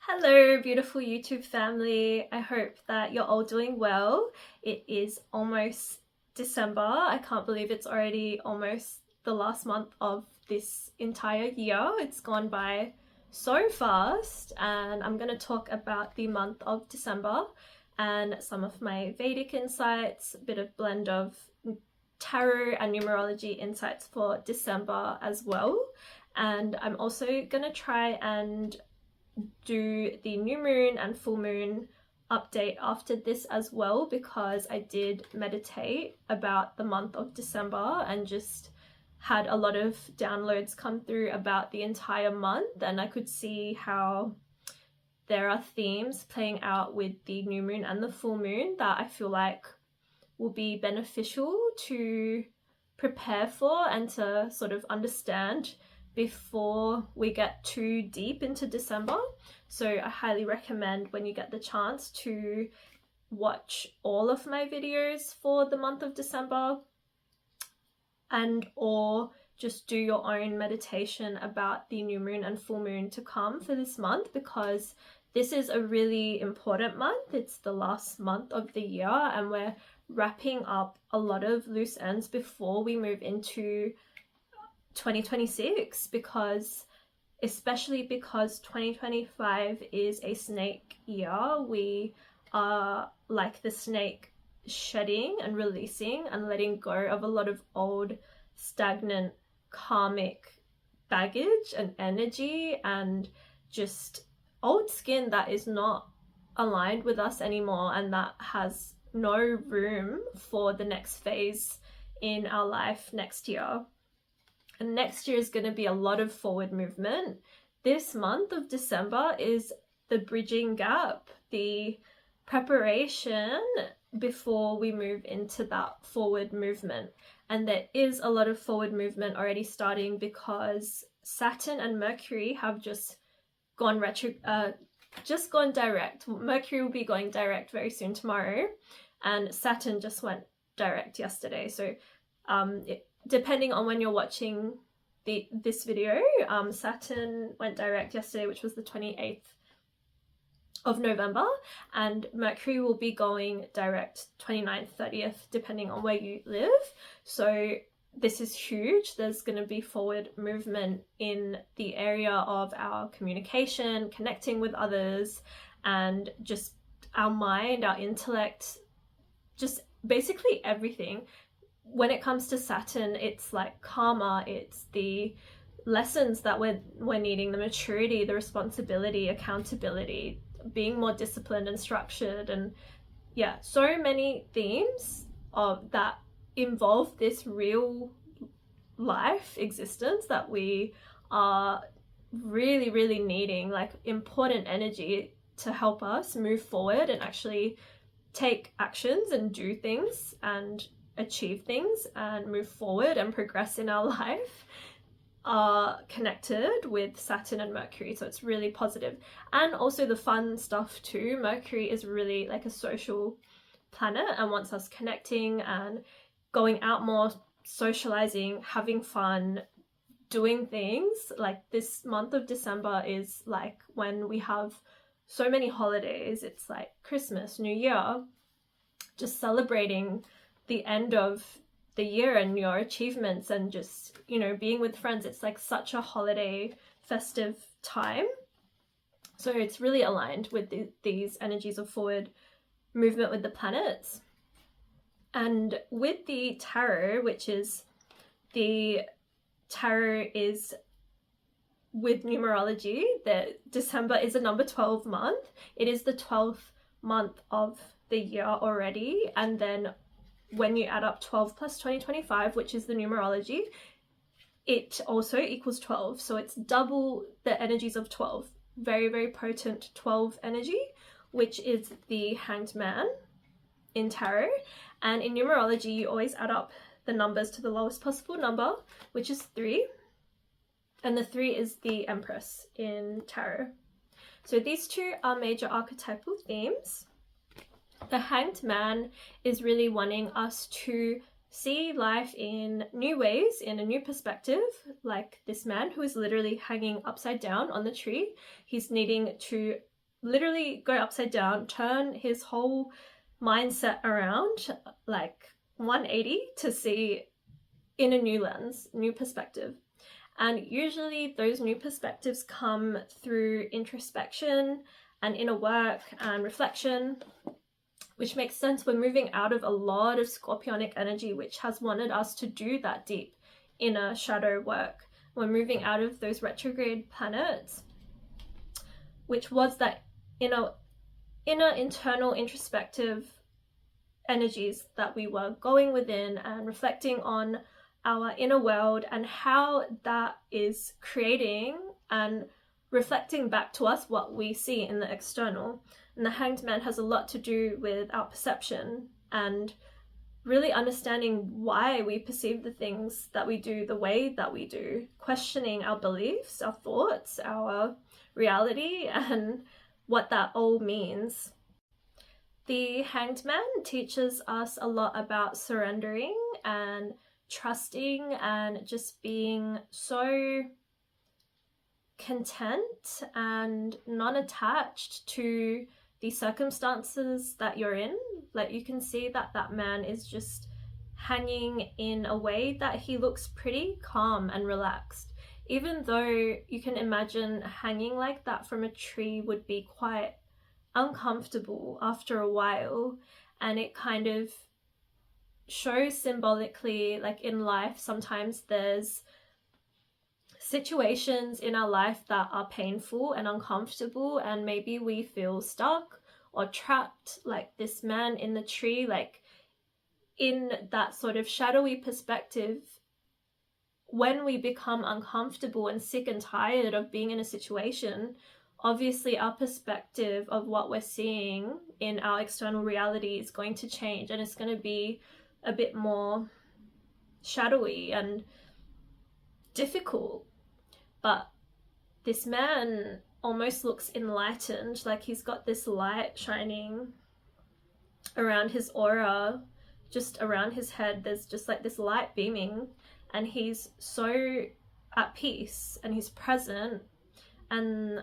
Hello, beautiful YouTube family. I hope that you're all doing well. It is almost December. I can't believe it's already almost the last month of this entire year. It's gone by so fast, and I'm going to talk about the month of December and some of my Vedic insights, a bit of blend of tarot and numerology insights for December as well. And I'm also going to try and do the new moon and full moon update after this as well, because I did meditate about the month of December and just had a lot of downloads come through about the entire month, and I could see how there are themes playing out with the new moon and the full moon that I feel like will be beneficial to prepare for and to sort of understand before we get too deep into December. So I highly recommend, when you get the chance, to watch all of my videos for the month of December, and or just do your own meditation about the new moon and full moon to come for this month, because this is a really important month. It's the last month of the year, and we're wrapping up a lot of loose ends before we move into 2026, especially because 2025 is a snake year. We are like the snake, shedding and releasing and letting go of a lot of old, stagnant, karmic baggage and energy, and just old skin that is not aligned with us anymore, and that has no room for the next phase in our life next year. And next year is going to be a lot of forward movement. This month of December is the bridging gap, the preparation before we move into that forward movement. And there is a lot of forward movement already starting, because Saturn and Mercury have just gone direct. Mercury will be going direct very soon tomorrow, and Saturn just went direct yesterday. So depending on when you're watching this video, Saturn went direct yesterday, which was the 28th of November, and Mercury will be going direct 29th, 30th, depending on where you live. So this is huge. There's going to be forward movement in the area of our communication, connecting with others, and just our mind, our intellect, just basically everything. When it comes to Saturn, it's like karma, it's the lessons that we're needing, the maturity, the responsibility, accountability, being more disciplined and structured, and yeah, so many themes of that involve this real life existence that we are really, really needing, like important energy to help us move forward and actually take actions and do things and achieve things and move forward and progress in our life, are connected with Saturn and Mercury. So it's really positive. And also the fun stuff too. Mercury is really like a social planet and wants us connecting and going out more, socializing, having fun, doing things. Like this month of December is like when we have so many holidays. It's like Christmas, New Year, just celebrating the end of the year and your achievements, and just, you know, being with friends. It's like such a holiday, festive time. So it's really aligned with these energies of forward movement with the planets. And with the tarot, which is the tarot is with numerology, that December is a number 12 month. It is the 12th month of the year already, and then when you add up 12 plus 2025, which is the numerology, it also equals 12. So it's double the energies of 12. Very, very potent 12 energy, which is the Hanged Man in tarot. And in numerology, you always add up the numbers to the lowest possible number, which is 3. And the 3 is the Empress in tarot. So these two are major archetypal themes. The Hanged Man is really wanting us to see life in new ways, in a new perspective, like this man who is literally hanging upside down on the tree. He's needing to literally go upside down, turn his whole mindset around like 180 to see in a new lens, new perspective. And usually those new perspectives come through introspection and inner work and reflection, which makes sense. We're moving out of a lot of scorpionic energy, which has wanted us to do that deep inner shadow work. We're moving out of those retrograde planets, which was that inner internal introspective energies that we were going within and reflecting on our inner world and how that is creating and reflecting back to us what we see in the external. And the Hanged Man has a lot to do with our perception and really understanding why we perceive the things that we do the way that we do, questioning our beliefs, our thoughts, our reality, and what that all means. The Hanged Man teaches us a lot about surrendering and trusting and just being so content and non-attached to the circumstances that you're in. Like, you can see that that man is just hanging in a way that he looks pretty calm and relaxed, even though you can imagine hanging like that from a tree would be quite uncomfortable after a while. And it kind of shows symbolically, like in life, sometimes there's situations in our life that are painful and uncomfortable, and maybe we feel stuck or trapped, like this man in the tree. Like, in that sort of shadowy perspective, when we become uncomfortable and sick and tired of being in a situation, obviously our perspective of what we're seeing in our external reality is going to change, and it's going to be a bit more shadowy and difficult. But this man almost looks enlightened, like he's got this light shining around his aura, just around his head. There's just like this light beaming, and he's so at peace and he's present. And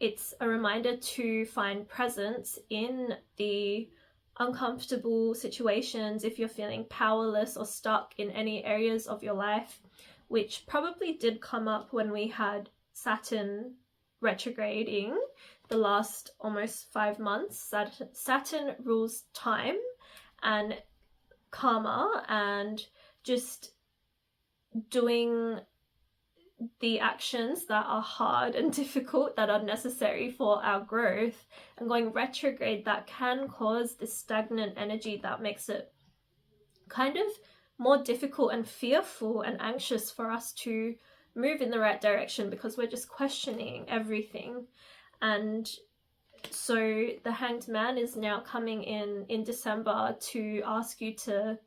it's a reminder to find presence in the uncomfortable situations if you're feeling powerless or stuck in any areas of your life, which probably did come up when we had Saturn retrograding the last almost 5 months. Saturn rules time and karma and just doing the actions that are hard and difficult, that are necessary for our growth. And going retrograde, that can cause this stagnant energy that makes it kind of more difficult and fearful and anxious for us to move in the right direction, because we're just questioning everything. And so the Hanged Man is now coming in December to ask you to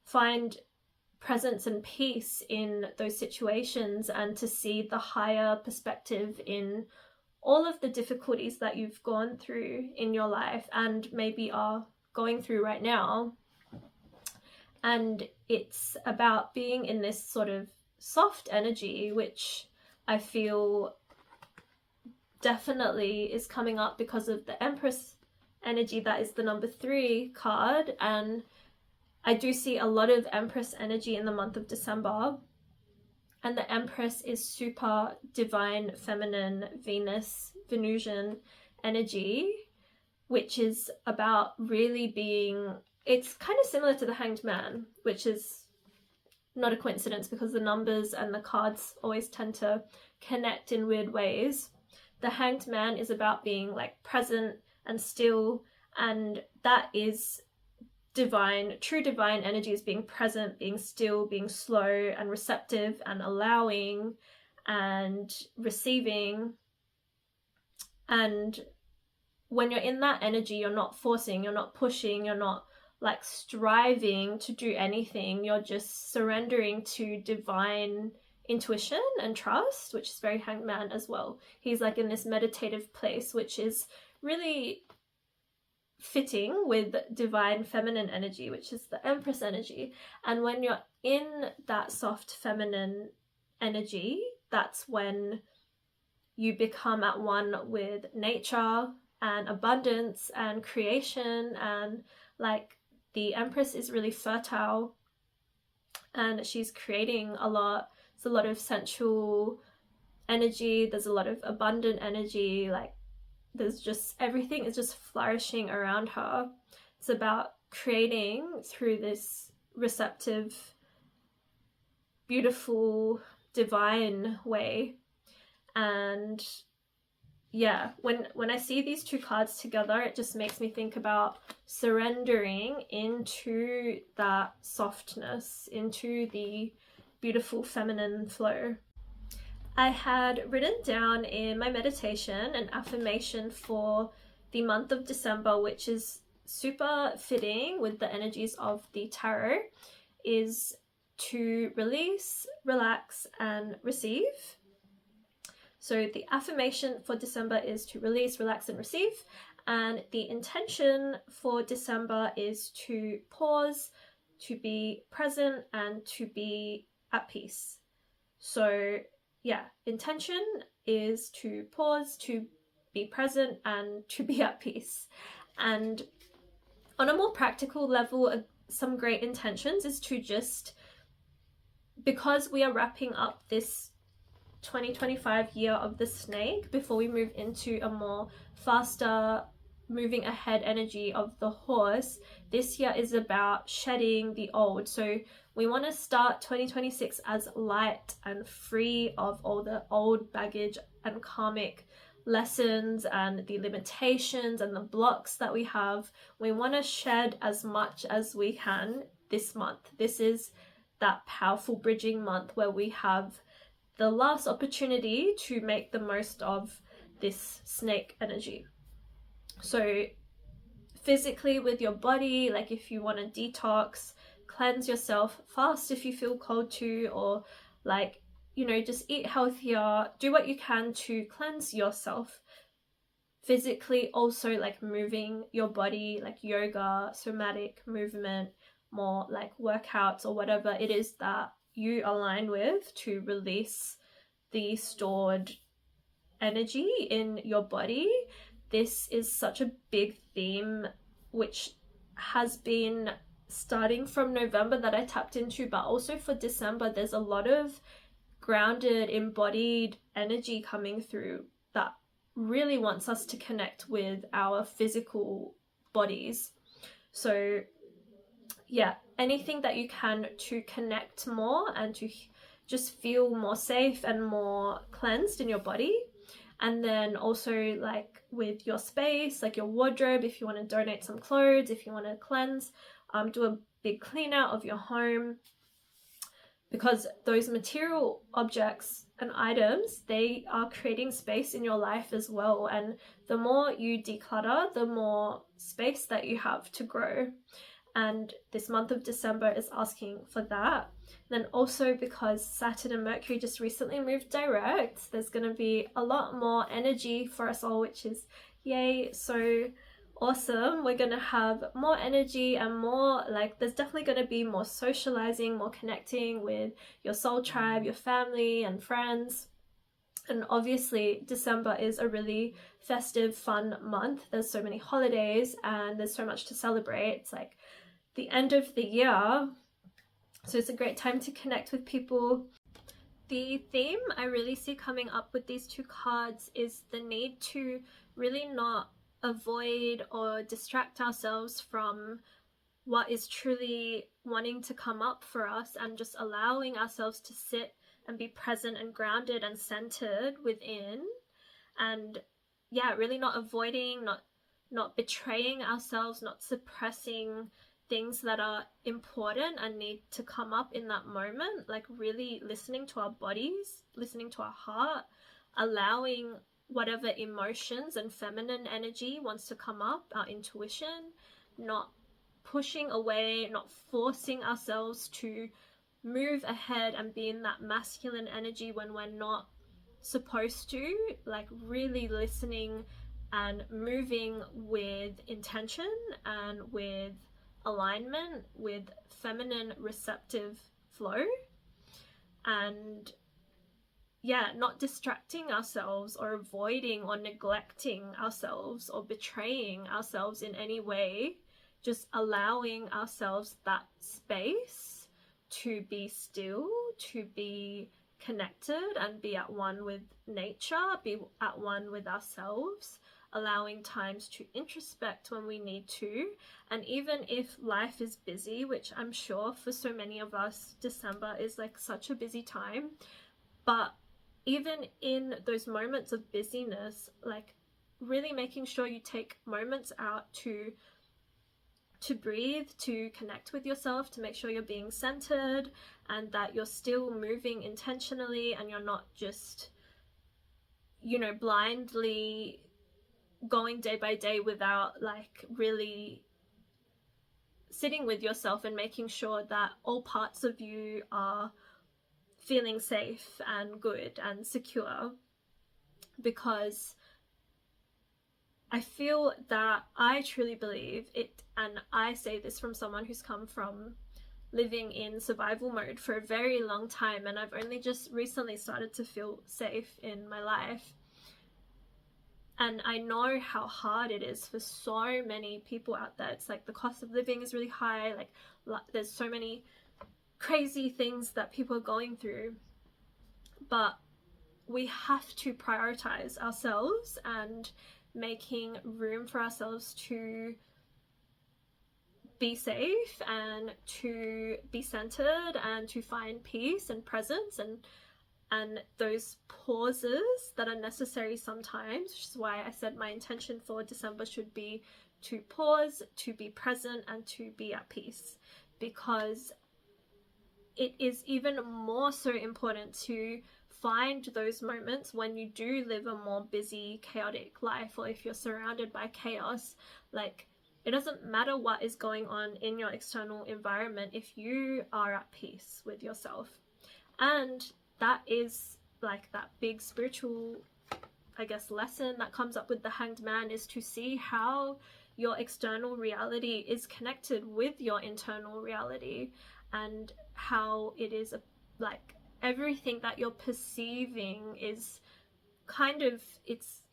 find presence and peace in those situations, and to see the higher perspective in all of the difficulties that you've gone through in your life and maybe are going through right now. And it's about being in this sort of soft energy, which I feel definitely is coming up because of the Empress energy. That is the number 3 card, and I do see a lot of Empress energy in the month of December. And the Empress is super divine, feminine, Venusian energy, which is about really being, it's kind of similar to the Hanged Man, which is not a coincidence because the numbers and the cards always tend to connect in weird ways. The Hanged Man is about being like present and still, and that is divine. True divine energy is being present, being still, being slow and receptive and allowing and receiving. And when you're in that energy, you're not forcing, you're not pushing, you're not like striving to do anything. You're just surrendering to divine intuition and trust, which is very Hanged Man as well. He's like in this meditative place, which is really fitting with divine feminine energy, which is the Empress energy. And when you're in that soft feminine energy, that's when you become at one with nature and abundance and creation, and like the Empress is really fertile and she's creating a lot. It's a lot of sensual energy, there's a lot of abundant energy, like there's just everything is just flourishing around her. It's about creating through this receptive, beautiful, divine way. And yeah, when I see these two cards together, it just makes me think about surrendering into that softness, into the beautiful feminine flow. I had written down in my meditation an affirmation for the month of December, which is super fitting with the energies of the tarot, is to release, relax, and receive. So the affirmation for December is to release, relax, and receive. And the intention for December is to pause, to be present, and to be at peace. So yeah, intention is to pause, to be present, and to be at peace. And on a more practical level, some great intentions is to just, because we are wrapping up this 2025 year of the snake before we move into a more faster moving ahead energy of the horse, this year is about shedding the old. So we want to start 2026 as light and free of all the old baggage and karmic lessons and the limitations and the blocks that we have. We want to shed as much as we can this month. This is that powerful bridging month where we have the last opportunity to make the most of this snake energy. So physically with your body, like if you want to detox, cleanse yourself, fast if you feel called to, or like, you know, just eat healthier, do what you can to cleanse yourself. Physically also like moving your body, like yoga, somatic movement, more like workouts or whatever it is that you align with to release the stored energy in your body. This is such a big theme which has been starting from November that I tapped into, but also for December there's a lot of grounded, embodied energy coming through that really wants us to connect with our physical bodies. So yeah, anything that you can to connect more and to just feel more safe and more cleansed in your body. And then also like with your space, like your wardrobe, if you want to donate some clothes, if you want to cleanse, do a big clean out of your home, because those material objects and items, they are creating space in your life as well. And the more you declutter, the more space that you have to grow. And this month of December is asking for that. Then also because Saturn and Mercury just recently moved direct, there's going to be a lot more energy for us all, which is yay, so awesome. We're going to have more energy and more, like, there's definitely going to be more socializing, more connecting with your soul tribe, your family and friends. And obviously December is a really festive, fun month. There's so many holidays and there's so much to celebrate. It's like the end of the year, so it's a great time to connect with people. The theme I really see coming up with these two cards is the need to really not avoid or distract ourselves from what is truly wanting to come up for us, and just allowing ourselves to sit and be present and grounded and centered within. And yeah, really not avoiding, not betraying ourselves, not suppressing things that are important and need to come up in that moment, like really listening to our bodies, listening to our heart, allowing whatever emotions and feminine energy wants to come up, our intuition, not pushing away, not forcing ourselves to move ahead and be in that masculine energy when we're not supposed to, like really listening and moving with intention and with alignment, with feminine receptive flow. And not distracting ourselves or avoiding or neglecting ourselves or betraying ourselves in any way, just allowing ourselves that space to be still, to be connected and be at one with nature, be at one with ourselves, allowing times to introspect when we need to. And even if life is busy, which I'm sure for so many of us, December is like such a busy time, but even in those moments of busyness, like really making sure you take moments out to breathe, to connect with yourself, to make sure you're being centered and that you're still moving intentionally and you're not just, blindly going day by day without like really sitting with yourself and making sure that all parts of you are feeling safe and good and secure. Because I feel that I truly believe it, and I say this from someone who's come from living in survival mode for a very long time, and I've only just recently started to feel safe in my life. And I know how hard it is for so many people out there. It's like the cost of living is really high, like there's so many crazy things that people are going through. But we have to prioritize ourselves and making room for ourselves to be safe and to be centered and to find peace and presence and those pauses that are necessary sometimes, which is why I said my intention for December should be to pause, to be present, and to be at peace. Because it is even more so important to find those moments when you do live a more busy, chaotic life, or if you're surrounded by chaos. Like, it doesn't matter what is going on in your external environment if you are at peace with yourself. And that is like that big spiritual, I guess, lesson that comes up with the Hanged Man, is to see how your external reality is connected with your internal reality, and how it is like everything that you're perceiving is kind of, it's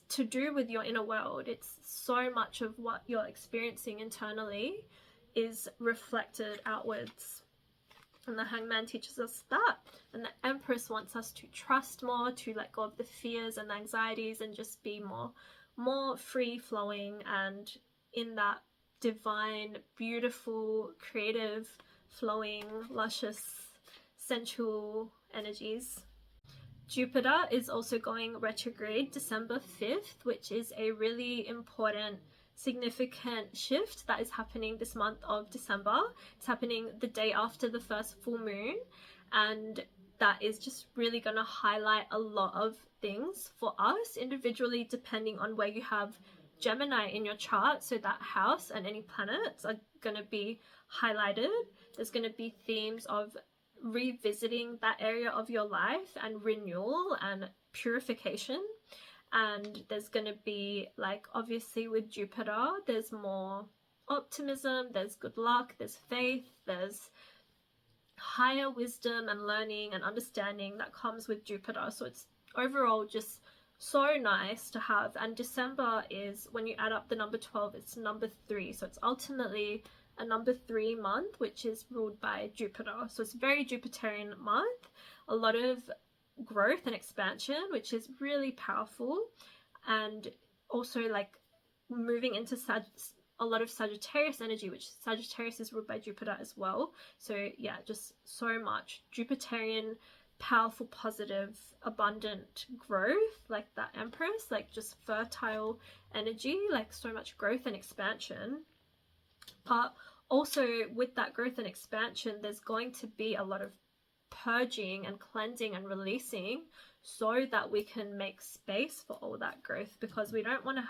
to do with your inner world. It's so much of what you're experiencing internally is reflected outwards. And the Hanged Man teaches us that. And the Empress wants us to trust more, to let go of the fears and anxieties and just be more free-flowing and in that divine, beautiful, creative, flowing, luscious, sensual energies. Jupiter is also going retrograde December 5th, which is a really important, significant shift that is happening this month of December. It's happening the day after the first full moon, and that is just really going to highlight a lot of things for us individually, depending on where you have Gemini in your chart. So that house and any planets are going to be highlighted. There's going to be themes of revisiting that area of your life and renewal and purification. And there's going to be, like, obviously with Jupiter, there's more optimism, there's good luck, there's faith, there's higher wisdom and learning and understanding that comes with Jupiter. So it's overall just so nice to have. And December is, when you add up the number 12, it's number 3. So it's ultimately a number 3 month, which is ruled by Jupiter. So it's a very Jupiterian month. A lot of growth and expansion, which is really powerful. And also like moving into a lot of Sagittarius energy, which Sagittarius is ruled by Jupiter as well. So yeah, just so much Jupiterian, powerful, positive, abundant growth, like that Empress, like just fertile energy, like so much growth and expansion. But also with that growth and expansion, there's going to be a lot of purging and cleansing and releasing, so that we can make space for all that growth, because we don't want to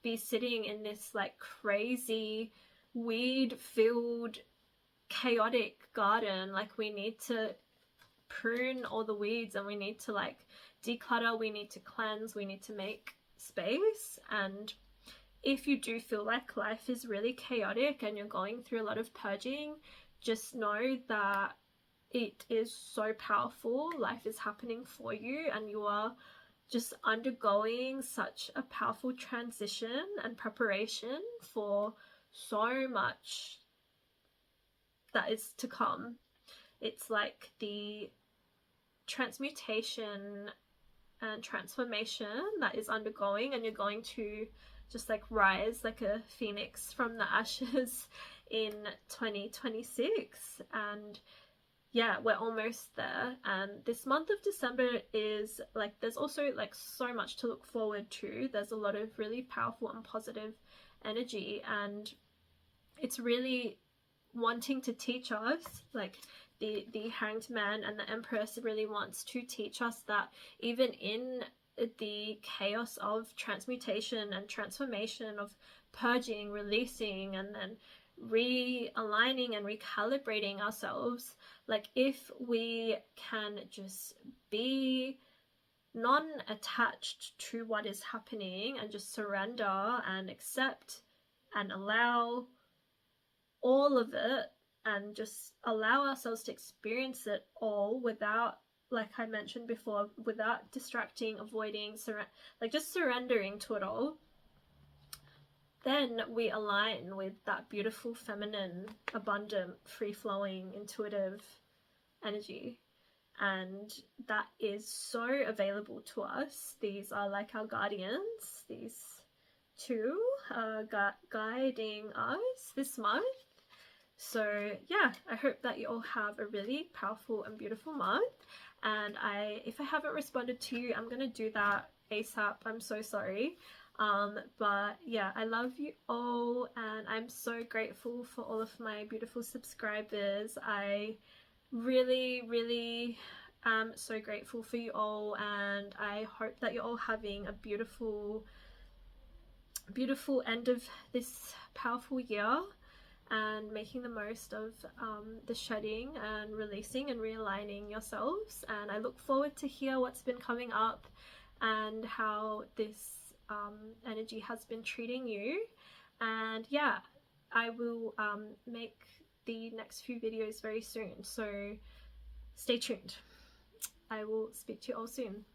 be sitting in this like crazy weed filled chaotic garden. Like, we need to prune all the weeds and we need to like declutter, we need to cleanse, we need to make space. And if you do feel like life is really chaotic and you're going through a lot of purging, just know that it is so powerful. Life is happening for you, and you are just undergoing such a powerful transition and preparation for so much that is to come. It's like the transmutation and transformation that is undergoing, and you're going to just like rise like a phoenix from the ashes in 2026. And yeah, we're almost there. And this month of December is like, there's also like so much to look forward to. There's a lot of really powerful and positive energy, and it's really wanting to teach us, like the Hanged Man and the Empress really wants to teach us that even in the chaos of transmutation and transformation, of purging, releasing, and then realigning and recalibrating ourselves, like if we can just be non-attached to what is happening and just surrender and accept and allow all of it, and just allow ourselves to experience it all without, like I mentioned before, without distracting, avoiding, like just surrendering to it all, then we align with that beautiful, feminine, abundant, free-flowing, intuitive energy. And that is so available to us. These are like our guardians. These two are guiding us this month. So yeah, I hope that you all have a really powerful and beautiful month. And if I haven't responded to you, I'm gonna do that ASAP. I'm so sorry. But yeah, I love you all, and I'm so grateful for all of my beautiful subscribers. I really am so grateful for you all, and I hope that you're all having a beautiful end of this powerful year, and making the most of the shedding and releasing and realigning yourselves. And I look forward to hear what's been coming up and how this energy has been treating you. And yeah, I will make the next few videos very soon, so stay tuned. I will speak to you all soon.